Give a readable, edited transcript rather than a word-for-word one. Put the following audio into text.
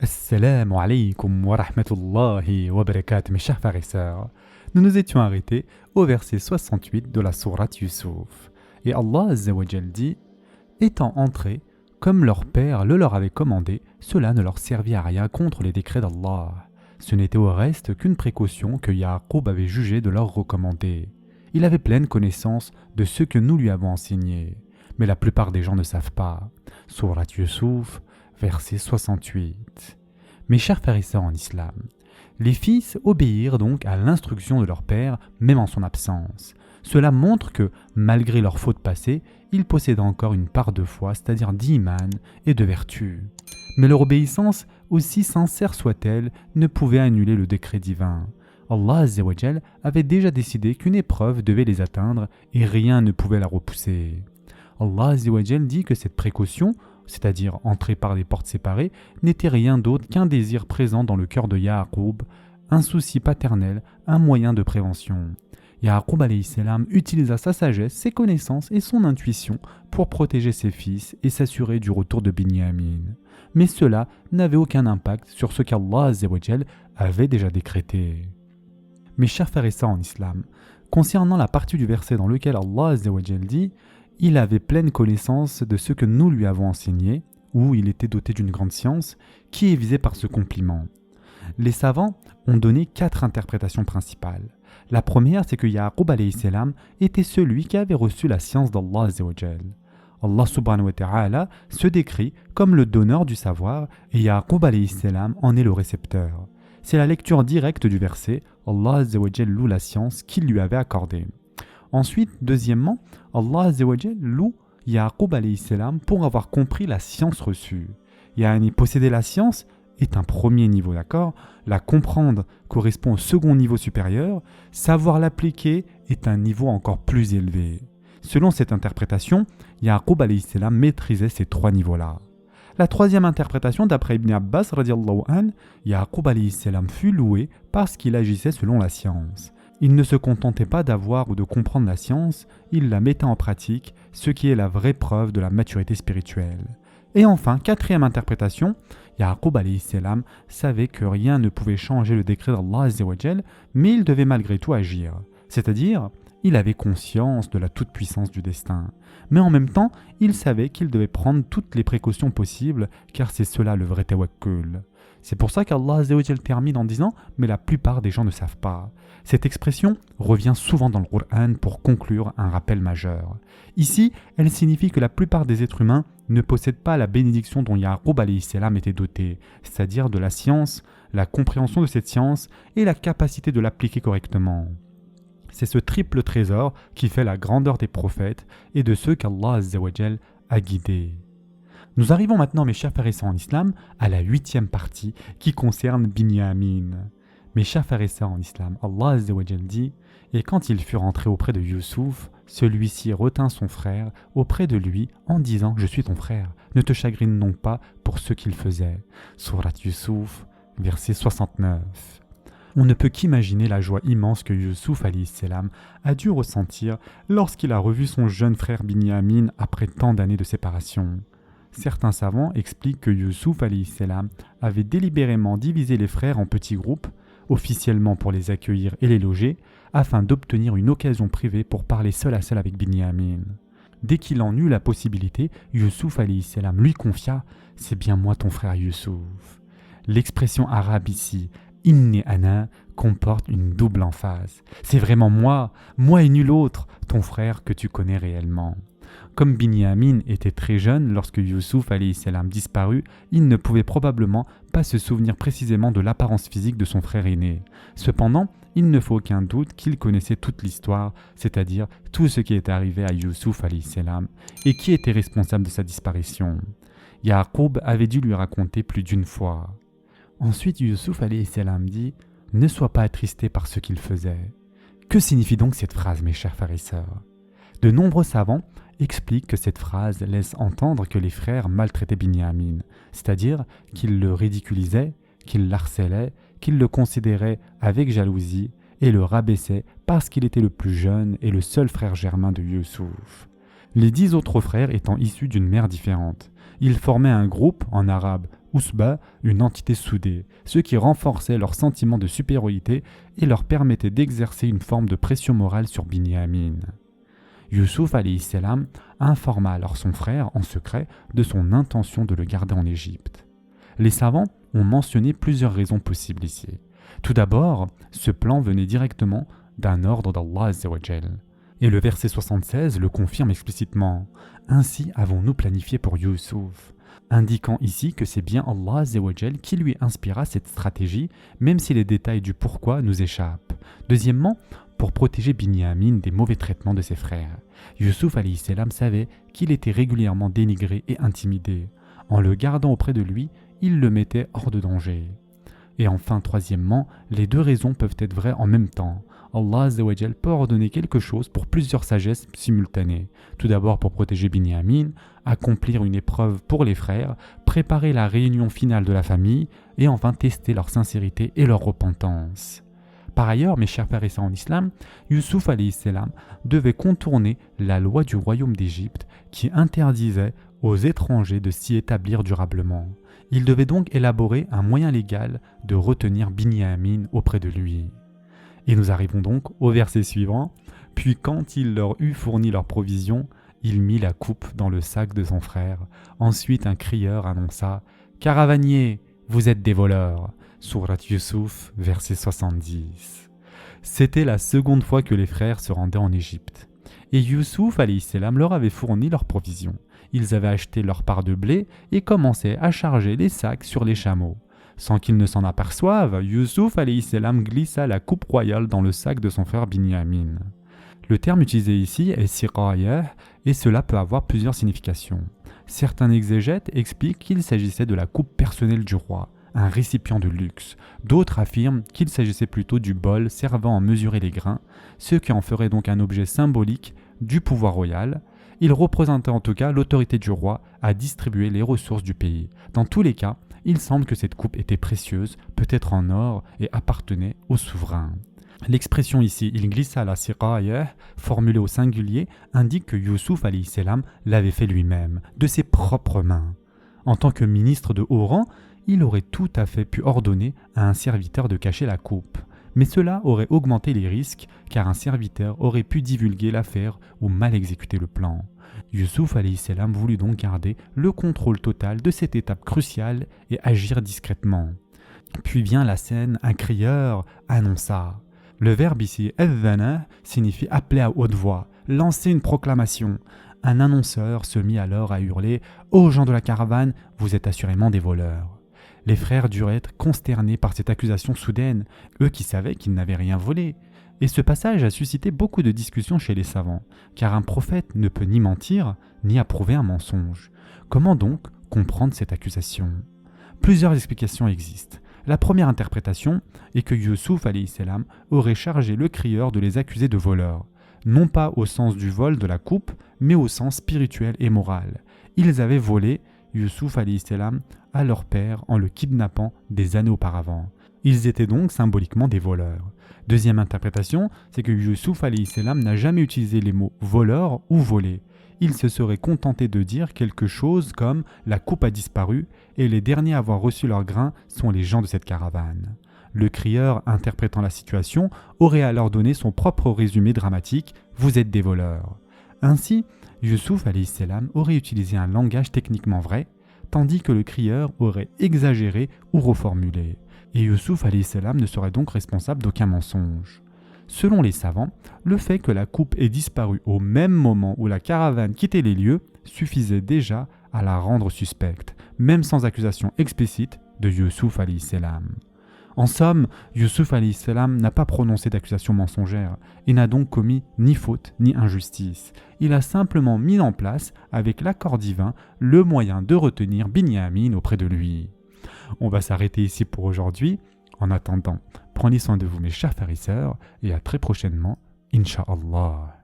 Assalamu alaikum wa rahmatullahi wa barakatuh, mes chers frères et sœurs. Nous nous étions arrêtés au verset 68 de la sourate Yusuf. Et Allah Azza wa Jal dit « Étant entrés, comme leur père le leur avait commandé, cela ne leur servit à rien contre les décrets d'Allah. Ce n'était au reste qu'une précaution que Ya'qub avait jugé de leur recommander. Il avait pleine connaissance de ce que nous lui avons enseigné. Mais la plupart des gens ne savent pas. » Sourate Yusuf, verset 68. Mes chers frères et sœurs en islam, les fils obéirent donc à l'instruction de leur père, même en son absence. Cela montre que, malgré leurs fautes passées, ils possédaient encore une part de foi, c'est-à-dire d'iman et de vertu. Mais leur obéissance, aussi sincère soit-elle, ne pouvait annuler le décret divin. Allah Azza wa Jal avait déjà décidé qu'une épreuve devait les atteindre et rien ne pouvait la repousser. Allah Azza wa Jal dit que cette précaution, c'est-à-dire entrer par des portes séparées, n'était rien d'autre qu'un désir présent dans le cœur de Ya'qub, un souci paternel, un moyen de prévention. Ya'qub alayhi salam utilisa sa sagesse, ses connaissances et son intuition pour protéger ses fils et s'assurer du retour de Binyamin. Mais cela n'avait aucun impact sur ce qu'Allah Azza wa Jal avait déjà décrété. Mes chers frères et sœurs en islam, concernant la partie du verset dans lequel Allah Azza wa Jal dit « Il avait pleine connaissance de ce que nous lui avons enseigné » ou « Il était doté d'une grande science » qui est visé par ce compliment. Les savants ont donné 4 interprétations principales. La première, c'est que Ya'qub alayhi salam était celui qui avait reçu la science d'Allah Azza wa Jal. Allah subhanahu wa ta'ala se décrit comme le donneur du savoir et Ya'qub alayhi salam en est le récepteur. C'est la lecture directe du verset, Allah Azza wa Jal loue la science qu'il lui avait accordée. Ensuite, deuxièmement, Allah Azza wa Jal loue Ya'qub alayhi salam pour avoir compris la science reçue. Posséder la science est un premier niveau, d'accord ? La comprendre correspond au second niveau supérieur, savoir l'appliquer est un niveau encore plus élevé. Selon cette interprétation, Ya'qub alayhi salam maîtrisait ces 3 niveaux-là. La troisième interprétation, d'après Ibn Abbas radiallahu anh, Ya'qub alayhi salam fut loué parce qu'il agissait selon la science. Il ne se contentait pas d'avoir ou de comprendre la science, il la mettait en pratique, ce qui est la vraie preuve de la maturité spirituelle. Et enfin, quatrième interprétation, Ya'qub alayhi salam savait que rien ne pouvait changer le décret d'Allah Azza wa Jal, mais il devait malgré tout agir. C'est-à-dire, il avait conscience de la toute-puissance du destin. Mais en même temps, il savait qu'il devait prendre toutes les précautions possibles, car c'est cela le vrai tawakkul. C'est pour ça qu'Allah Azza wa Jal termine en disant « mais la plupart des gens ne savent pas ». Cette expression revient souvent dans le Coran pour conclure un rappel majeur. Ici, elle signifie que la plupart des êtres humains ne possèdent pas la bénédiction dont Ya'qub alayhi salam était doté, c'est-à-dire de la science, la compréhension de cette science et la capacité de l'appliquer correctement. C'est ce triple trésor qui fait la grandeur des prophètes et de ceux qu'Allah Azza wa Jal a guidés. Nous arrivons maintenant, mes chers frères et sœurs en islam, à la 8e partie qui concerne Binyamin. Mes chers frères et sœurs en islam, Allah Azza wa Jal dit « Et quand ils furent entrés auprès de Yusuf, celui-ci retint son frère auprès de lui en disant « Je suis ton frère, ne te chagrine donc pas pour ce qu'il faisait. » Sourate Yusuf, verset 69. On ne peut qu'imaginer la joie immense que Yusuf alayhi salam a dû ressentir lorsqu'il a revu son jeune frère Binyamin après tant d'années de séparation. Certains savants expliquent que Yusuf alayhi salam avait délibérément divisé les frères en petits groupes, officiellement pour les accueillir et les loger, afin d'obtenir une occasion privée pour parler seul à seul avec Binyamin. Dès qu'il en eut la possibilité, Yusuf alayhi salam lui confia « C'est bien moi ton frère Yusuf ». L'expression arabe ici, « inni ana » comporte une double emphase. C'est vraiment moi et nul autre, ton frère que tu connais réellement. Comme Binyamin était très jeune lorsque Yusuf alayhi salam disparut, il ne pouvait probablement pas se souvenir précisément de l'apparence physique de son frère aîné. Cependant, il ne faut aucun doute qu'il connaissait toute l'histoire, c'est-à-dire tout ce qui était arrivé à Yusuf alayhi salam et qui était responsable de sa disparition. Ya'qub avait dû lui raconter plus d'une fois. Ensuite, Yusuf alayhi salam dit « Ne sois pas attristé par ce qu'il faisait ». Que signifie donc cette phrase, mes chers frères et sœurs ? De nombreux savants expliquent que cette phrase laisse entendre que les frères maltraitaient Binyamin, c'est-à-dire qu'ils le ridiculisaient, qu'ils l'harcelaient, qu'ils le considéraient avec jalousie et le rabaissaient parce qu'il était le plus jeune et le seul frère germain de Yusuf. Les 10 autres frères étant issus d'une mère différente, ils formaient un groupe, en arabe Usba, une entité soudée, ce qui renforçait leur sentiment de supériorité et leur permettait d'exercer une forme de pression morale sur Binyamin. Youssouf alayhi salam informa alors son frère en secret de son intention de le garder en Égypte. Les savants ont mentionné plusieurs raisons possibles ici. Tout d'abord, ce plan venait directement d'un ordre d'Allah Azza wa Jal. Et le verset 76 le confirme explicitement. Ainsi avons-nous planifié pour Youssouf, indiquant ici que c'est bien Allah Azza wa Jal qui lui inspira cette stratégie, même si les détails du pourquoi nous échappent. Deuxièmement, pour protéger Binyamin des mauvais traitements de ses frères. Youssouf alayhi salam savait qu'il était régulièrement dénigré et intimidé. En le gardant auprès de lui, il le mettait hors de danger. Et enfin, troisièmement, les deux raisons peuvent être vraies en même temps. Allah Azza wa Jal peut ordonner quelque chose pour plusieurs sagesses simultanées. Tout d'abord pour protéger Binyamin, accomplir une épreuve pour les frères, préparer la réunion finale de la famille, et enfin tester leur sincérité et leur repentance. Par ailleurs, mes chers frères et sœurs en islam, Youssouf alayhi salam devait contourner la loi du royaume d'Égypte qui interdisait aux étrangers de s'y établir durablement. Il devait donc élaborer un moyen légal de retenir Binyamin auprès de lui. Et nous arrivons donc au verset suivant. « Puis quand il leur eut fourni leurs provisions, il mit la coupe dans le sac de son frère. Ensuite un crieur annonça « Caravaniers, vous êtes des voleurs !» Surat Youssouf, verset 70. C'était la seconde fois que les frères se rendaient en Égypte. Et Youssouf alayhi salam leur avait fourni leurs provisions. Ils avaient acheté leur part de blé et commençaient à charger les sacs sur les chameaux. Sans qu'ils ne s'en aperçoivent, Youssouf alayhi salam glissa la coupe royale dans le sac de son frère Binyamin. Le terme utilisé ici est siqayah et cela peut avoir plusieurs significations. Certains exégètes expliquent qu'il s'agissait de la coupe personnelle du roi, un récipient de luxe. D'autres affirment qu'il s'agissait plutôt du bol servant à mesurer les grains, ce qui en ferait donc un objet symbolique du pouvoir royal. Il représentait en tout cas l'autorité du roi à distribuer les ressources du pays. Dans tous les cas, il semble que cette coupe était précieuse, peut-être en or, et appartenait au souverain. L'expression ici « il glissa la siqayah » formulée au singulier indique que Youssouf alayhi salam l'avait fait lui-même, de ses propres mains. En tant que ministre de haut rang, il aurait tout à fait pu ordonner à un serviteur de cacher la coupe. Mais cela aurait augmenté les risques car un serviteur aurait pu divulguer l'affaire ou mal exécuter le plan. Youssouf alayhi salam voulut donc garder le contrôle total de cette étape cruciale et agir discrètement. Puis vient la scène, un crieur annonça. Le verbe ici, adhana, signifie appeler à haute voix, lancer une proclamation. Un annonceur se mit alors à hurler « Ô gens de la caravane, vous êtes assurément des voleurs !» Les frères durent être consternés par cette accusation soudaine, eux qui savaient qu'ils n'avaient rien volé. Et ce passage a suscité beaucoup de discussions chez les savants, car un prophète ne peut ni mentir, ni approuver un mensonge. Comment donc comprendre cette accusation ? Plusieurs explications existent. La première interprétation est que Youssouf alayhi salam aurait chargé le crieur de les accuser de voleurs, non pas au sens du vol de la coupe, mais au sens spirituel et moral. Ils avaient volé Youssouf alayhi salam à leur père en le kidnappant des années auparavant. Ils étaient donc symboliquement des voleurs. Deuxième interprétation, c'est que Youssouf alayhi salam n'a jamais utilisé les mots voleur ou volé. Il se serait contenté de dire quelque chose comme « la coupe a disparu et les derniers à avoir reçu leur grain sont les gens de cette caravane ». Le crieur, interprétant la situation, aurait alors donné son propre résumé dramatique « vous êtes des voleurs ». Ainsi, Youssouf alayhi salam aurait utilisé un langage techniquement vrai, tandis que le crieur aurait exagéré ou reformulé. Et Youssouf alayhi salam ne serait donc responsable d'aucun mensonge. Selon les savants, le fait que la coupe ait disparu au même moment où la caravane quittait les lieux suffisait déjà à la rendre suspecte, même sans accusation explicite de Youssouf alayhi salam. En somme, Youssouf alayhi salam n'a pas prononcé d'accusation mensongère et n'a donc commis ni faute ni injustice. Il a simplement mis en place, avec l'accord divin, le moyen de retenir Binyamin auprès de lui. On va s'arrêter ici pour aujourd'hui. En attendant, prenez soin de vous mes chers frères et sœurs et à très prochainement, Inch'Allah.